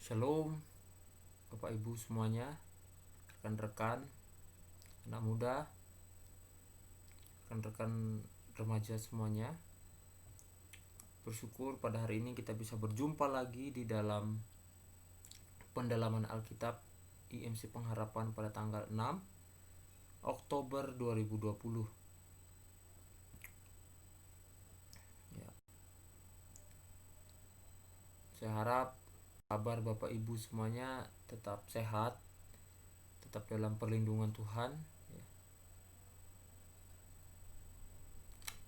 Shalom Bapak Ibu semuanya, rekan-rekan anak muda, rekan-rekan remaja semuanya. Bersyukur pada hari ini kita bisa berjumpa lagi di dalam pendalaman Alkitab IMC Pengharapan pada tanggal 6 Oktober 2020. Ya. Saya harap kabar Bapak Ibu semuanya tetap sehat, tetap dalam perlindungan Tuhan.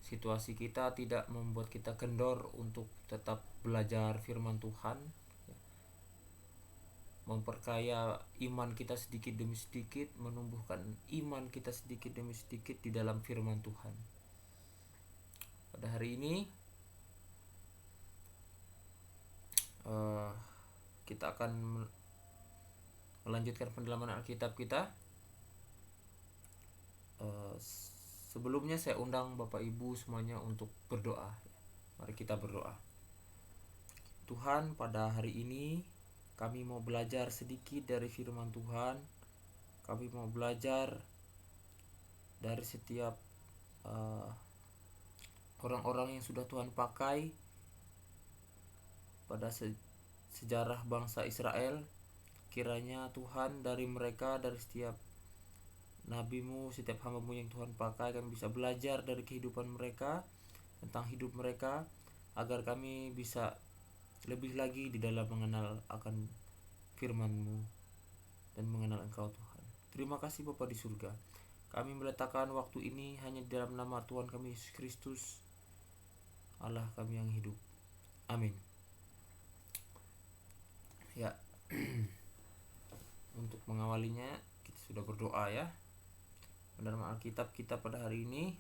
Situasi kita tidak membuat kita kendor untuk tetap belajar firman Tuhan, memperkaya iman kita sedikit demi sedikit, menumbuhkan iman kita sedikit demi sedikit di dalam firman Tuhan. Pada hari ini kita akan melanjutkan pendalaman Alkitab kita. Sebelumnya saya undang Bapak Ibu semuanya untuk berdoa. Mari kita berdoa. Tuhan, pada hari ini kami mau belajar sedikit dari firman Tuhan. Kami mau belajar dari setiap orang-orang yang sudah Tuhan pakai pada sejarah bangsa Israel. Kiranya Tuhan, dari mereka, dari setiap nabi-Mu, setiap hamba-Mu yang Tuhan pakai, kami bisa belajar dari kehidupan mereka, tentang hidup mereka, agar kami bisa lebih lagi di dalam mengenal akan firman-Mu dan mengenal Engkau Tuhan. Terima kasih Bapa di surga. Kami meletakkan waktu ini hanya di dalam nama Tuhan kami Yesus Kristus, Allah kami yang hidup. Amin. Ya. Untuk mengawalinya kita sudah berdoa ya. Dalam Alkitab kita pada hari ini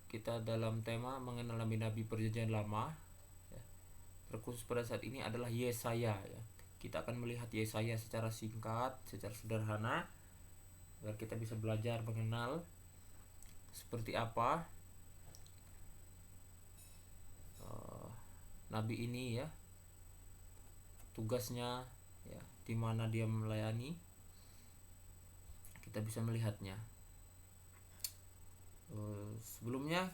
kita dalam tema mengenal nabi-nabi perjanjian lama ya. Terkhusus pada saat ini adalah Yesaya ya. Kita akan melihat Yesaya secara singkat, secara sederhana, agar kita bisa belajar mengenal seperti apa nabi ini ya, tugasnya ya, di mana dia melayani, kita bisa melihatnya. Sebelumnya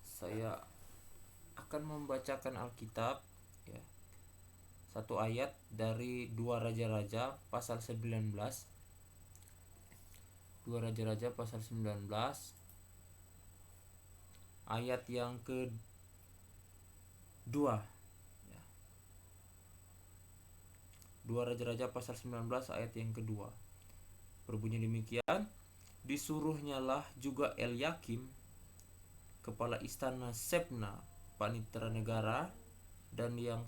saya akan membacakan Alkitab ya, satu ayat dari 2 Raja-Raja pasal 19. 2 Raja-Raja pasal 19 ayat yang kedua ya. 2 Raja-Raja pasal 19 ayat yang kedua berbunyi demikian: disuruhnyalah juga Elyakim kepala istana Sebna panitera negara dan yang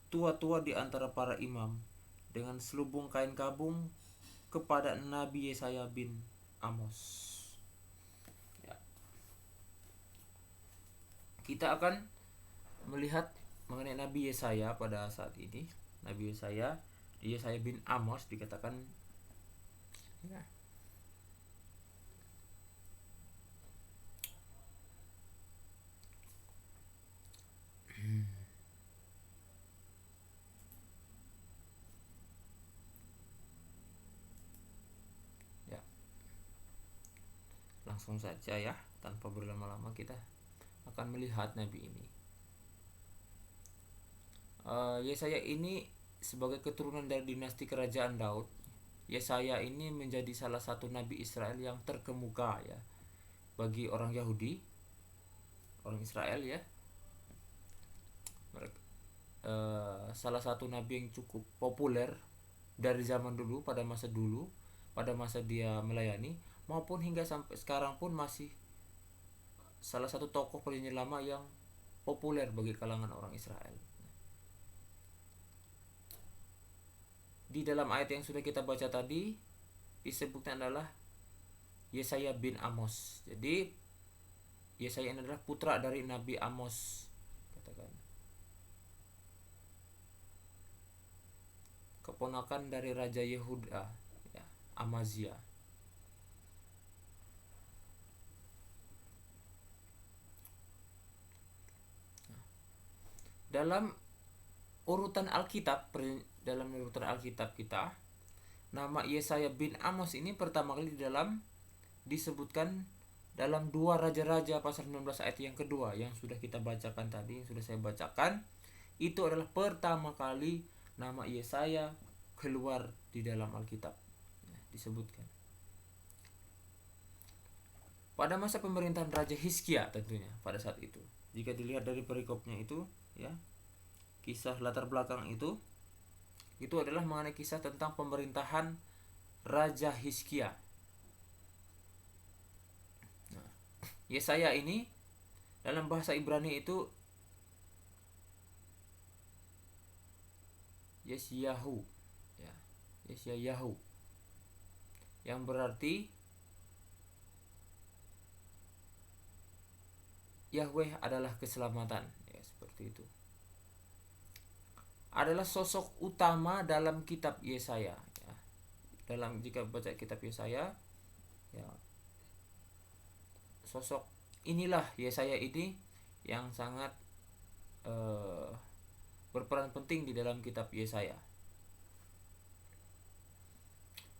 tua-tua di antara para imam dengan selubung kain kabung kepada Nabi Yesaya bin Amos. Ya. Kita akan melihat mengenai Nabi Yesaya pada saat ini. Nabi Yesaya bin Amos dikatakan ya. Ya. Langsung saja ya, tanpa berlama-lama kita akan melihat nabi ini. Yesaya ini sebagai keturunan dari dinasti kerajaan Daud. Yesaya ini menjadi salah satu nabi Israel yang terkemuka ya bagi orang Yahudi, orang Israel ya. Salah satu nabi yang cukup populer dari zaman dulu, pada masa dia melayani, maupun hingga sampai sekarang pun masih salah satu tokoh perjanjian lama yang populer bagi kalangan orang Israel. Di dalam ayat yang sudah kita baca tadi disebutnya adalah Yesaya bin Amos. Jadi Yesaya ini adalah putra dari Nabi Amos, katakan. Keponakan dari Raja Yehuda ya, Amazia. Dalam urutan Alkitab, dalam urutan Alkitab kita, nama Yesaya bin Amos ini pertama kali disebutkan dalam 2 Raja-Raja pasal 19 ayat yang kedua yang sudah kita bacakan tadi, yang sudah saya bacakan. Itu adalah pertama kali nama Yesaya keluar di dalam Alkitab, disebutkan. Pada masa pemerintahan Raja Hizkia tentunya pada saat itu. Jika dilihat dari perikopnya itu, ya, kisah latar belakang itu adalah mengenai kisah tentang pemerintahan Raja Hizkia. Nah, Yesaya ini dalam bahasa Ibrani itu Yesyahu, ya, Yesyahu, yang berarti Yahweh adalah keselamatan, ya, seperti itu. Adalah sosok utama dalam kitab Yesaya, ya. Jika baca kitab Yesaya, ya, sosok inilah Yesaya ini yang sangat berperan penting di dalam kitab Yesaya.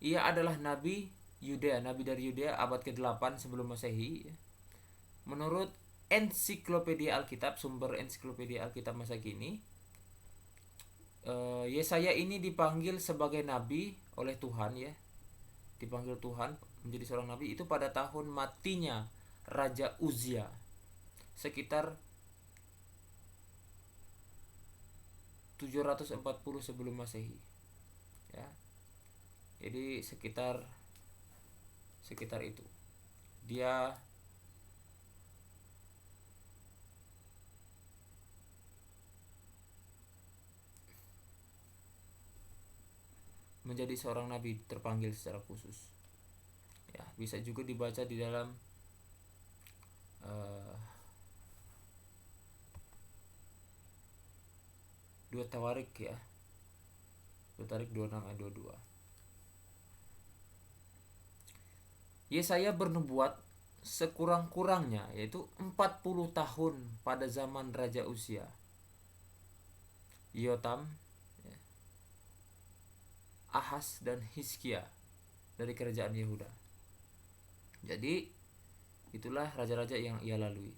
Ia adalah nabi Yudea, nabi dari Yudea abad ke-8 sebelum Masehi, ya. Menurut ensiklopedia Alkitab, sumber ensiklopedia Alkitab masa kini, Yesaya ini dipanggil sebagai nabi oleh Tuhan, ya. Dipanggil Tuhan menjadi seorang nabi itu pada tahun matinya Raja Uzia, sekitar 740 sebelum Masehi, ya. Jadi sekitar itu dia menjadi seorang nabi terpanggil secara khusus, ya. Bisa juga dibaca di dalam 2 Tawarik, ya, 2 Tawarik 26 ayat 22. Yesaya bernubuat sekurang-kurangnya yaitu 40 tahun pada zaman Raja Uzia, Yotam, ya, Ahaz dan Hizkia dari kerajaan Yehuda. Jadi itulah raja-raja yang ia lalui.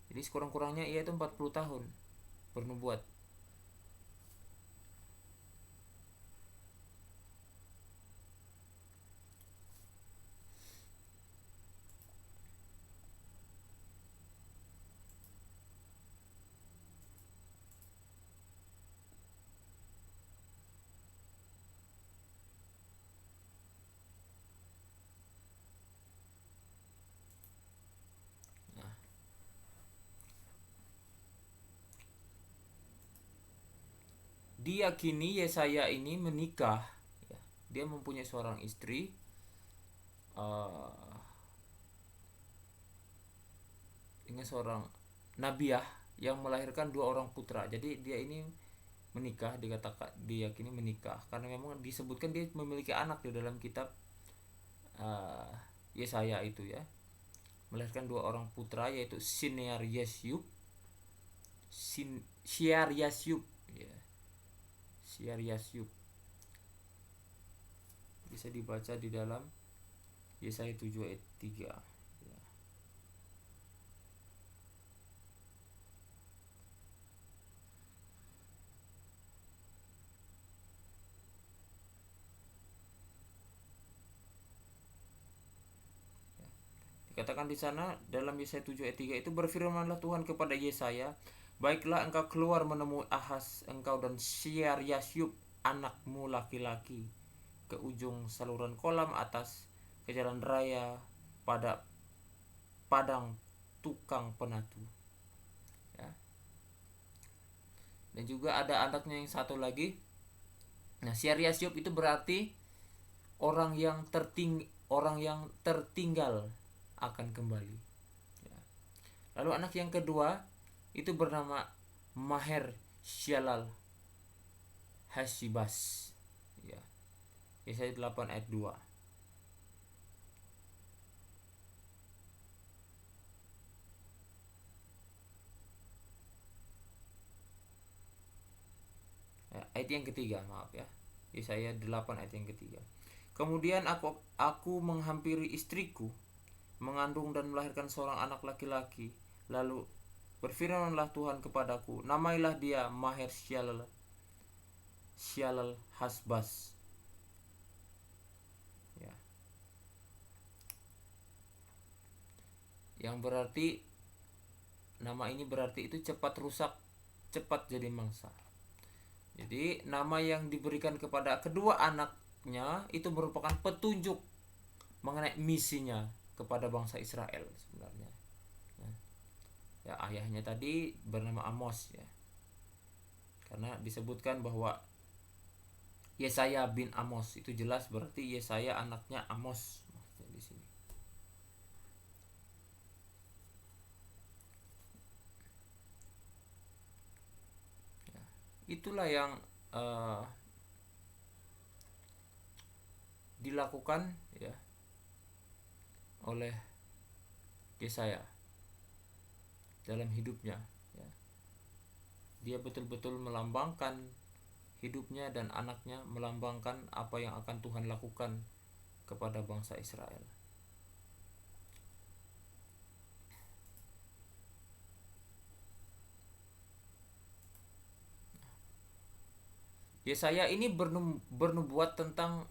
Jadi sekurang-kurangnya ia itu 40 tahun bernubuat. Diyakini Yesaya ini menikah, ya. Dia mempunyai seorang istri, dengan seorang nabiah yang melahirkan 2 orang putra. Jadi dia ini menikah, diyakini menikah karena memang disebutkan dia memiliki anak di dalam kitab Yesaya itu, ya. Melahirkan 2 orang putra yaitu Shear Yashub, ya. Shear Yashub bisa dibaca di dalam Yesaya 7 ayat 3, ya. Dikatakan di sana dalam Yesaya 7 ayat 3 itu, berfirmanlah Tuhan kepada Yesaya, baiklah engkau keluar menemui Ahaz engkau dan Shear Yashub anakmu laki-laki ke ujung saluran kolam atas, ke jalan raya pada padang tukang penatu, ya. Dan juga ada anaknya yang satu lagi. Nah, Shear Yashub itu berarti orang yang tertinggal akan kembali, ya. Lalu anak yang kedua itu bernama Maher Shalal Hashibas, ya. Yesaya 8 ayat 2. ayat yang ketiga, maaf ya. Yesaya 8 ayat yang ketiga. Kemudian aku menghampiri istriku, mengandung dan melahirkan seorang anak laki-laki. Lalu berfirmanlah Tuhan kepadaku, namailah dia Maher Syalal Hasbaz. Ya. Yang berarti, nama ini berarti itu cepat rusak, cepat jadi mangsa. Jadi nama yang diberikan kepada kedua anaknya itu merupakan petunjuk mengenai misinya kepada bangsa Israel sebenarnya. Ya, ayahnya tadi bernama Amos ya. Karena disebutkan bahwa Yesaya bin Amos, itu jelas berarti Yesaya anaknya Amos maksudnya di sini. Ya, itulah yang dilakukan ya oleh Yesaya dalam hidupnya ya. Dia betul-betul melambangkan hidupnya dan anaknya, melambangkan apa yang akan Tuhan lakukan kepada bangsa Israel. Yesaya ini bernubuat tentang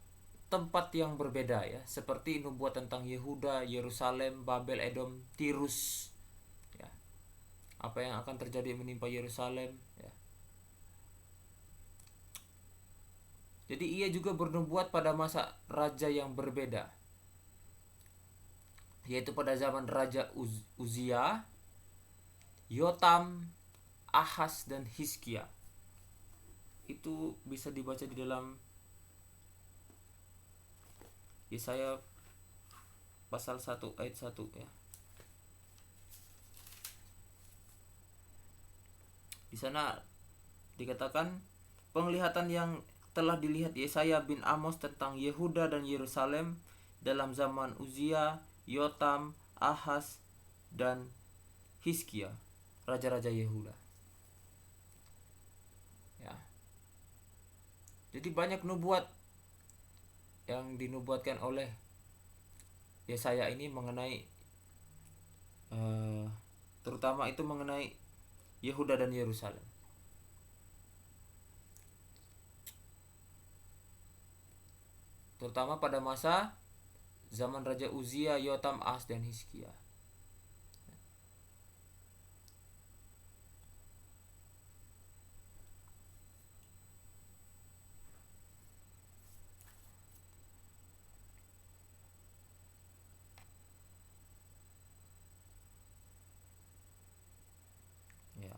tempat yang berbeda ya, seperti nubuat tentang Yehuda, Yerusalem, Babel, Edom, Tirus ya. Apa yang akan terjadi menimpa Yerusalem ya. Jadi ia juga bernubuat pada masa raja yang berbeda, yaitu pada zaman Raja Uzia, Yotam, Ahaz, dan Hizkia. Itu bisa dibaca di dalam Yesaya pasal 1 ayat 1 ya. Di sana dikatakan penglihatan yang telah dilihat Yesaya bin Amos tentang Yehuda dan Yerusalem dalam zaman Uzia, Yotam, Ahaz, dan Hizkia, raja-raja Yehuda. Ya. Jadi banyak nubuat yang dinubuatkan oleh Yesaya ini mengenai terutama itu mengenai Yehuda dan Yerusalem. Terutama pada masa zaman Raja Uzia, Yotam, Ahaz, dan Hizkia. Ya.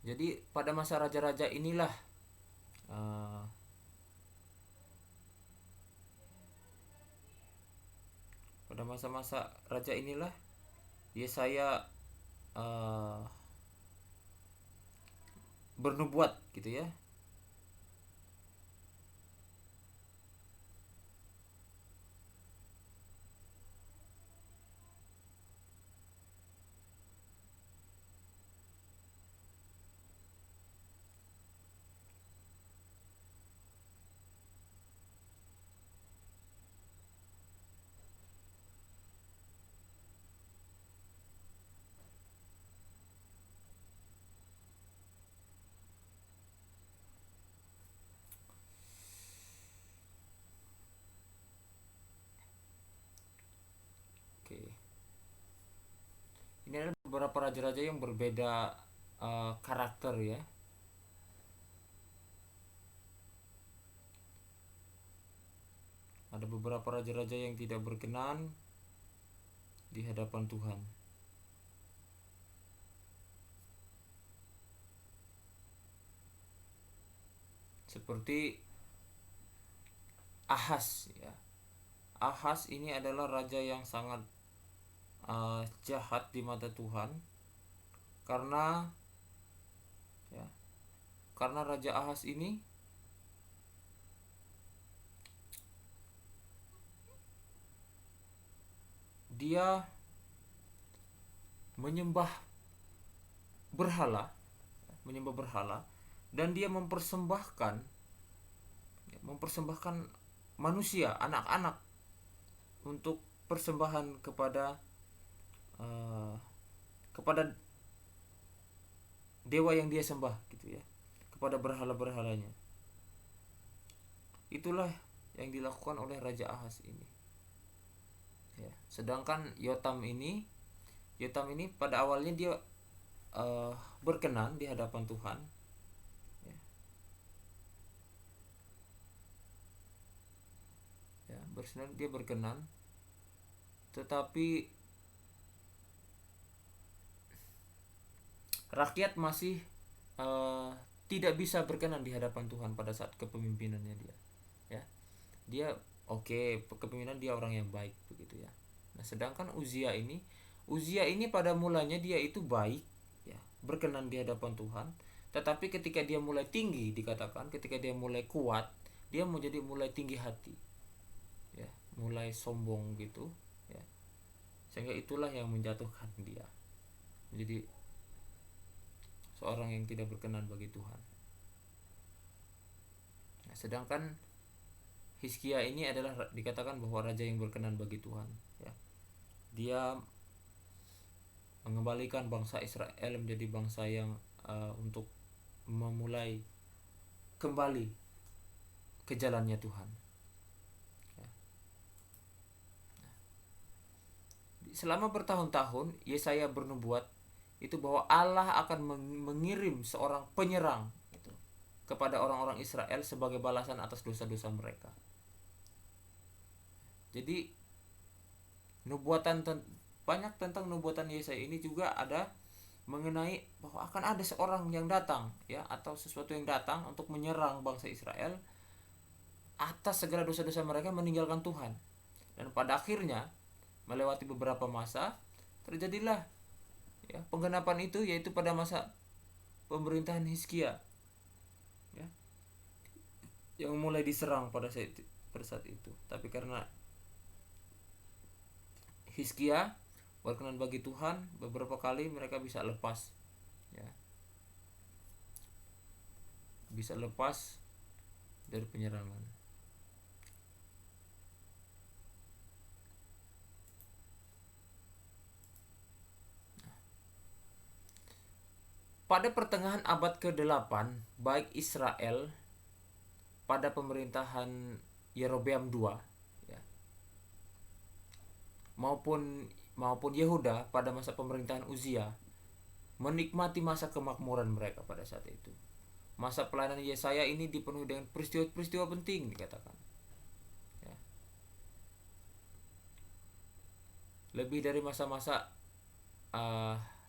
Jadi pada masa raja-raja inilah pada masa-masa raja inilah Yesaya bernubuat gitu ya. Oke. Ini adalah beberapa raja-raja yang berbeda karakter ya. Ada beberapa raja-raja yang tidak berkenan di hadapan Tuhan. Seperti Ahaz ya. Ahaz ini adalah raja yang sangat jahat di mata Tuhan karena ya, karena Raja Ahaz ini dia menyembah berhala, dan dia mempersembahkan manusia, anak-anak untuk persembahan kepada dewa yang dia sembah gitu ya, kepada berhala-berhalanya. Itulah yang dilakukan oleh Raja Ahaz ini ya. Sedangkan Yotam ini pada awalnya dia berkenan di hadapan Tuhan ya. Dia berkenan, tetapi rakyat masih tidak bisa berkenan di hadapan Tuhan pada saat kepemimpinannya dia ya. Dia kepemimpinan dia orang yang baik begitu ya. Nah, sedangkan Uzia ini pada mulanya dia itu baik ya, berkenan di hadapan Tuhan, tetapi ketika dia mulai tinggi, dikatakan ketika dia mulai kuat, dia mulai tinggi hati ya, mulai sombong gitu ya, sehingga itulah yang menjatuhkan dia menjadi seorang yang tidak berkenan bagi Tuhan. Nah, sedangkan Hizkia ini adalah dikatakan bahwa raja yang berkenan bagi Tuhan ya. Dia mengembalikan bangsa Israel menjadi bangsa yang untuk memulai kembali ke jalannya Tuhan ya. Selama bertahun-tahun Yesaya bernubuat itu bahwa Allah akan mengirim seorang penyerang itu kepada orang-orang Israel sebagai balasan atas dosa-dosa mereka. Jadi banyak tentang nubuatan Yesaya ini juga ada mengenai bahwa akan ada seorang yang datang ya, atau sesuatu yang datang untuk menyerang bangsa Israel atas segala dosa-dosa mereka meninggalkan Tuhan. Dan pada akhirnya melewati beberapa masa terjadilah ya penggenapan itu, yaitu pada masa pemerintahan Hizkia ya, yang mulai diserang pada saat itu. Tapi karena Hizkia berkenan bagi Tuhan, beberapa kali mereka bisa lepas ya, bisa lepas dari penyerangan. Pada pertengahan abad ke-8, baik Israel pada pemerintahan Yerobeam II ya, maupun Yehuda pada masa pemerintahan Uzia menikmati masa kemakmuran mereka pada saat itu. Masa pelayanan Yesaya ini dipenuhi dengan peristiwa-peristiwa penting dikatakan ya. Lebih dari masa-masa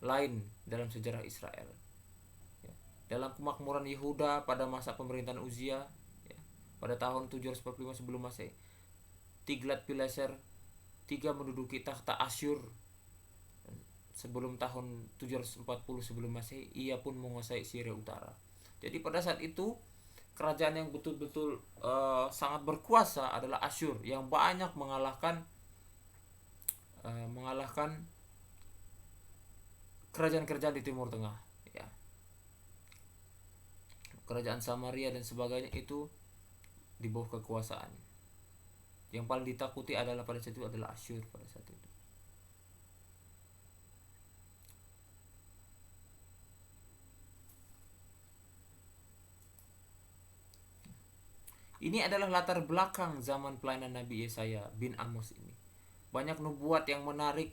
lain dalam sejarah Israel ya. Dalam kemakmuran Yehuda pada masa pemerintahan Uzia ya, pada tahun 745 sebelum Masehi, Tiglat-Pileser III menduduki takhta Asyur. Sebelum tahun 740 sebelum Masehi, ia pun menguasai Syria Utara. Jadi pada saat itu kerajaan yang betul-betul sangat berkuasa adalah Asyur, yang banyak mengalahkan kerajaan-kerajaan di Timur Tengah ya. Kerajaan Samaria dan sebagainya itu di bawah kekuasaan. Yang paling ditakuti adalah pada saat itu adalah Asyur pada saat itu. Ini adalah latar belakang zaman pelayanan Nabi Yesaya bin Amos ini. Banyak nubuat yang menarik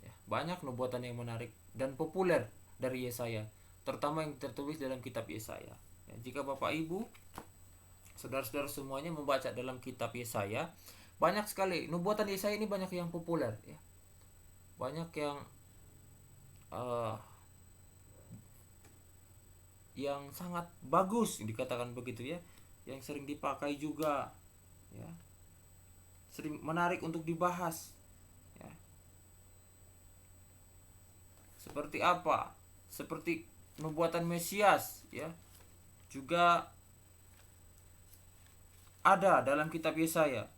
ya, banyak nubuatan yang menarik dan populer dari Yesaya, terutama yang tertulis dalam kitab Yesaya ya. Jika Bapak Ibu, saudara-saudara semuanya membaca dalam kitab Yesaya, banyak sekali nubuatan Yesaya ini, banyak yang populer ya. Banyak yang sangat bagus dikatakan begitu ya, yang sering dipakai juga ya, sering menarik untuk dibahas ya. Seperti apa? Seperti nubuatan Mesias ya, juga ada dalam kitab Yesaya.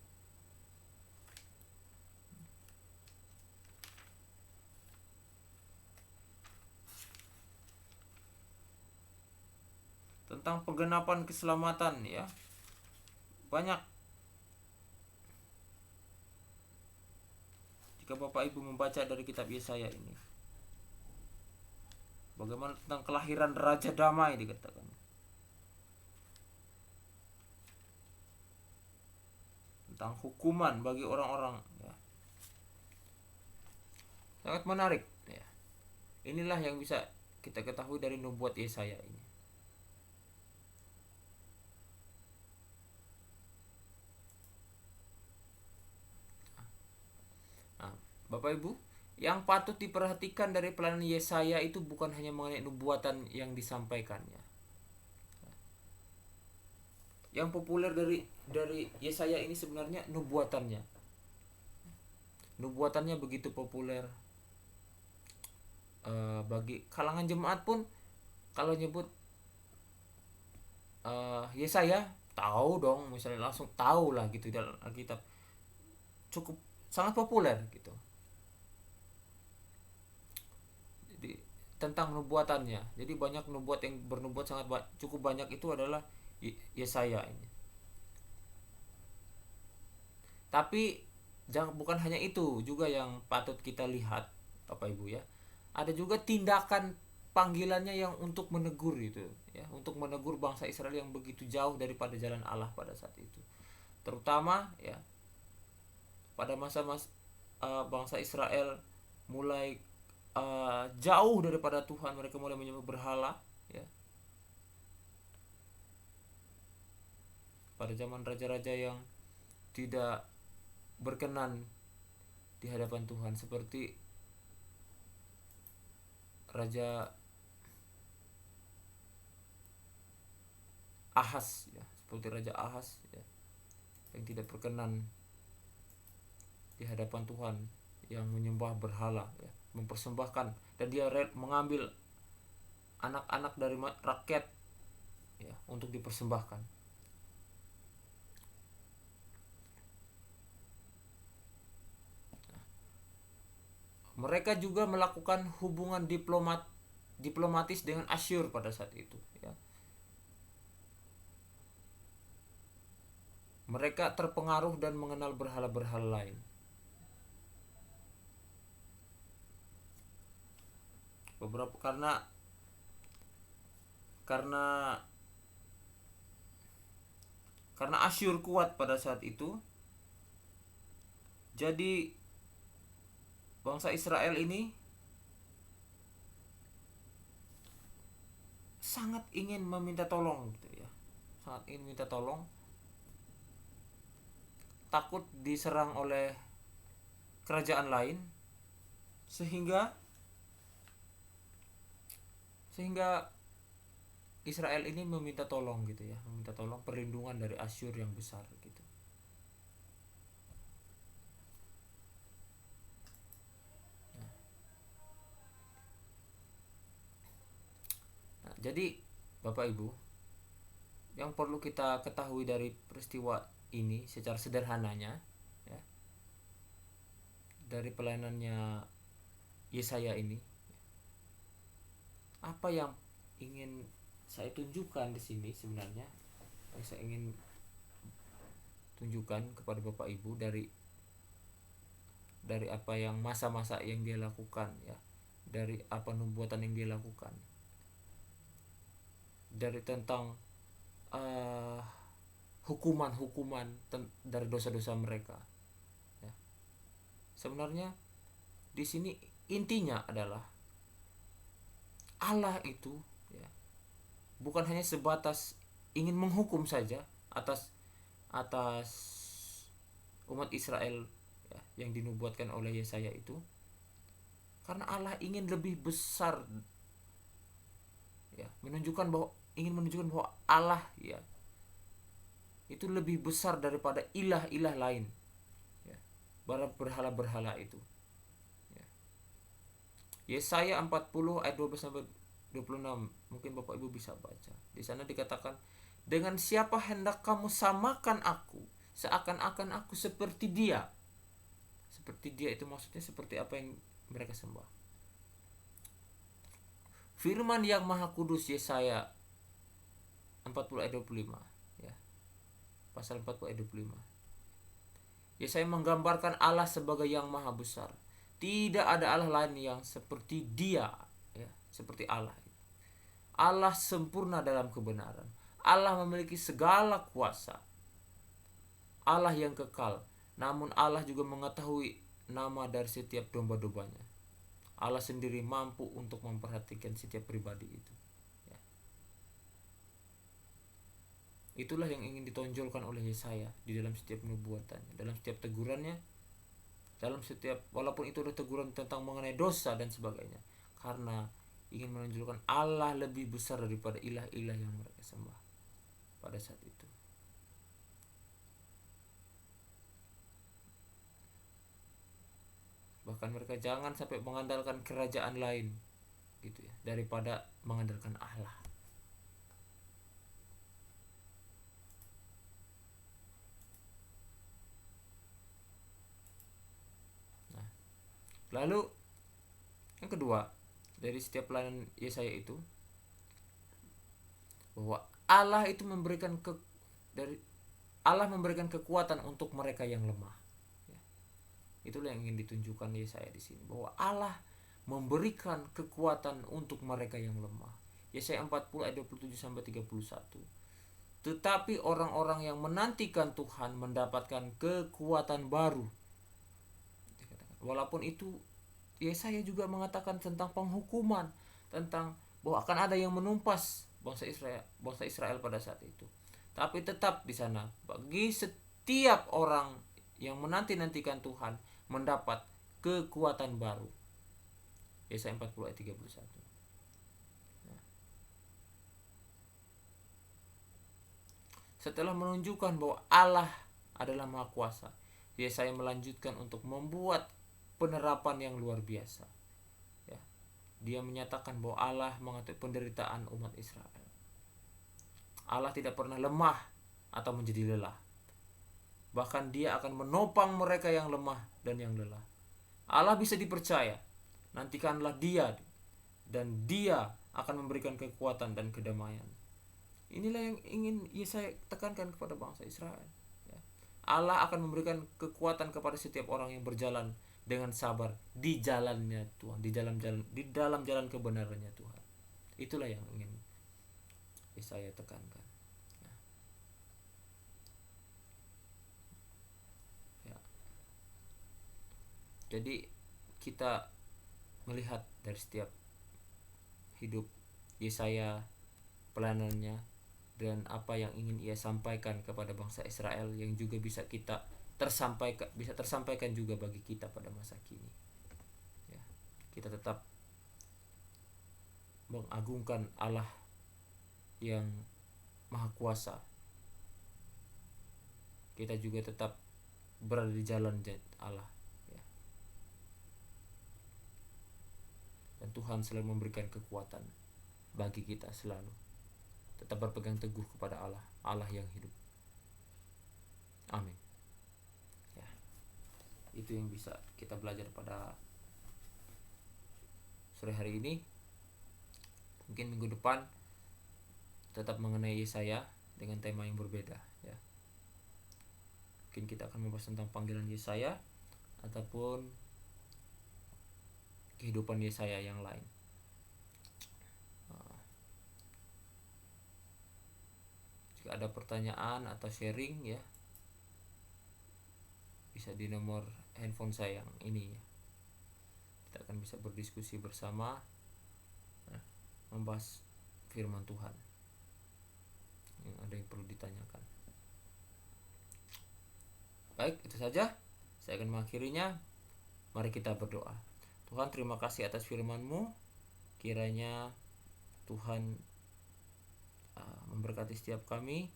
tentang penggenapan keselamatan ya. Banyak jika Bapak Ibu membaca dari kitab Yesaya ini. Bagaimana tentang kelahiran Raja Damai dikatakan. Tentang hukuman bagi orang-orang ya. Sangat menarik ya. Inilah yang bisa kita ketahui dari nubuat Yesaya ini. Nah, Bapak Ibu, yang patut diperhatikan dari pelayanan Yesaya itu bukan hanya mengenai nubuatan yang disampaikannya. Yang populer dari Yesaya ini sebenarnya nubuatannya. Nubuatannya begitu populer. Bagi kalangan jemaat pun kalau nyebut Yesaya tahu dong, misalnya langsung tahu lah gitu dalam Alkitab. Cukup sangat populer gitu. Jadi tentang nubuatannya. Jadi banyak nubuat yang bernubuat cukup banyak itu adalah Yesaya ini. Tapi bukan hanya itu juga yang patut kita lihat Bapak Ibu ya. Ada juga tindakan panggilannya yang untuk menegur itu ya, untuk menegur bangsa Israel yang begitu jauh daripada jalan Allah pada saat itu. Terutama ya pada masa-masa bangsa Israel mulai jauh daripada Tuhan, mereka mulai menyembah berhala ya. Pada zaman raja-raja yang tidak berkenan di hadapan Tuhan seperti Raja Ahas ya, seperti Raja Ahas ya, yang tidak berkenan di hadapan Tuhan, yang menyembah berhala ya, mempersembahkan, dan dia mengambil anak-anak dari rakyat ya untuk dipersembahkan. Mereka juga melakukan hubungan diplomatis dengan Asyur pada saat itu ya. Mereka terpengaruh dan mengenal berhala-berhala lain. Beberapa karena Asyur kuat pada saat itu, jadi bangsa Israel ini sangat ingin meminta tolong gitu ya. Sangat ingin minta tolong. Takut diserang oleh kerajaan lain sehingga Israel ini meminta tolong gitu ya, meminta tolong perlindungan dari Asyur yang besar gitu. Jadi Bapak Ibu, yang perlu kita ketahui dari peristiwa ini secara sederhananya ya, dari pelayanannya Yesaya ini, apa yang ingin saya tunjukkan di sini sebenarnya, yang saya ingin tunjukkan kepada Bapak Ibu dari apa yang masa-masa yang dia lakukan ya, dari apa nubuatan yang dia lakukan, dari tentang hukuman dari dosa-dosa mereka ya. Sebenarnya di sini intinya adalah Allah itu ya, bukan hanya sebatas ingin menghukum saja atas umat Israel ya, yang dinubuatkan oleh Yesaya itu, karena Allah ingin lebih besar ya, ingin menunjukkan bahwa Allah ya itu lebih besar daripada ilah-ilah lain ya, berhala-berhala itu ya. Yesaya 40 ayat 12 sampai 26, mungkin Bapak Ibu bisa baca. Di sana dikatakan, dengan siapa hendak kamu samakan aku, seakan-akan aku seperti dia. Seperti dia itu maksudnya seperti apa yang mereka sembah. Firman yang Maha Kudus Yesaya 40 ayat 25 ya. Pasal 40 ayat 25. Yesaya menggambarkan Allah sebagai yang maha besar. Tidak ada Allah lain yang seperti Dia ya, seperti Allah. Allah sempurna dalam kebenaran. Allah memiliki segala kuasa. Allah yang kekal. Namun Allah juga mengetahui nama dari setiap domba-dombanya. Allah sendiri mampu untuk memperhatikan setiap pribadi itu. Ya. Itulah yang ingin ditonjolkan oleh Yesaya di dalam setiap nubuatannya, dalam setiap tegurannya, dalam setiap, walaupun itu adalah teguran tentang mengenai dosa dan sebagainya, karena ingin menunjukkan Allah lebih besar daripada ilah-ilah yang mereka sembah pada saat itu. Bahkan mereka jangan sampai mengandalkan kerajaan lain gitu ya, daripada mengandalkan Allah. Nah, lalu yang kedua dari setiap pelayanan Yesaya itu, bahwa Allah itu memberikan Allah memberikan kekuatan untuk mereka yang lemah. Ya. Itulah yang ingin ditunjukkan Yesaya di sini, bahwa Allah memberikan kekuatan untuk mereka yang lemah. Yesaya 40 ayat 27 sampai 31. Tetapi orang-orang yang menantikan Tuhan mendapatkan kekuatan baru. Walaupun itu Yesaya juga mengatakan tentang penghukuman, tentang bahwa akan ada yang menumpas bangsa Israel pada saat itu. Tapi tetap di sana bagi setiap orang yang menanti-nantikan Tuhan mendapat kekuatan baru. Yesaya 40 ayat 31. Setelah menunjukkan bahwa Allah adalah Maha Kuasa, Yesaya melanjutkan untuk membuat penerapan yang luar biasa. Ya. Dia menyatakan bahwa Allah mengatur penderitaan umat Israel. Allah tidak pernah lemah atau menjadi lelah. Bahkan Dia akan menopang mereka yang lemah dan yang lelah. Allah bisa dipercaya. Nantikanlah Dia, dan Dia akan memberikan kekuatan dan kedamaian. Inilah yang ingin Yesaya tekankan kepada bangsa Israel. Ya. Allah akan memberikan kekuatan kepada setiap orang yang berjalan dengan sabar di jalannya Tuhan, di dalam jalan kebenarannya Tuhan. Itulah yang ingin Yesaya tekankan. Ya. Jadi kita melihat dari setiap hidup Yesaya, pelayanannya, dan apa yang ingin ia sampaikan kepada bangsa Israel, yang juga bisa tersampaikan juga bagi kita pada masa kini. Ya, kita tetap mengagungkan Allah yang Maha Kuasa. Kita juga tetap berada di jalan Allah. Ya. Dan Tuhan selalu memberikan kekuatan bagi kita selalu. Tetap berpegang teguh kepada Allah yang hidup. Amin. Ya. Itu yang bisa kita belajar pada sore hari ini. Mungkin minggu depan tetap mengenai Yesaya dengan tema yang berbeda ya. Mungkin kita akan membahas tentang panggilan Yesaya ataupun kehidupan Yesaya yang lain. Jika ada pertanyaan atau sharing ya, bisa di nomor handphone saya yang ini ya. Kita akan bisa berdiskusi bersama, membahas firman Tuhan yang ada yang perlu ditanyakan. Baik, itu saja. Saya akan mengakhirinya. Mari kita berdoa. Tuhan, terima kasih atas firman-Mu. Kiranya Tuhan memberkati setiap kami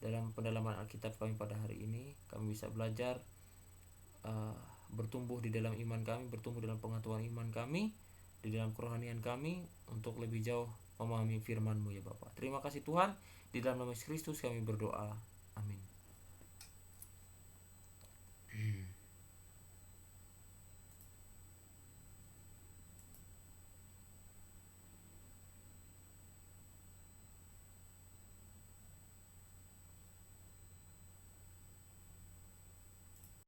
dalam pendalaman Alkitab kami pada hari ini. Kami bisa belajar bertumbuh di dalam iman kami, bertumbuh dalam pengetahuan iman kami, di dalam kerohanian kami, untuk lebih jauh memahami firman-Mu ya Bapa. Terima kasih Tuhan. Di dalam nama Yesus Kristus kami berdoa.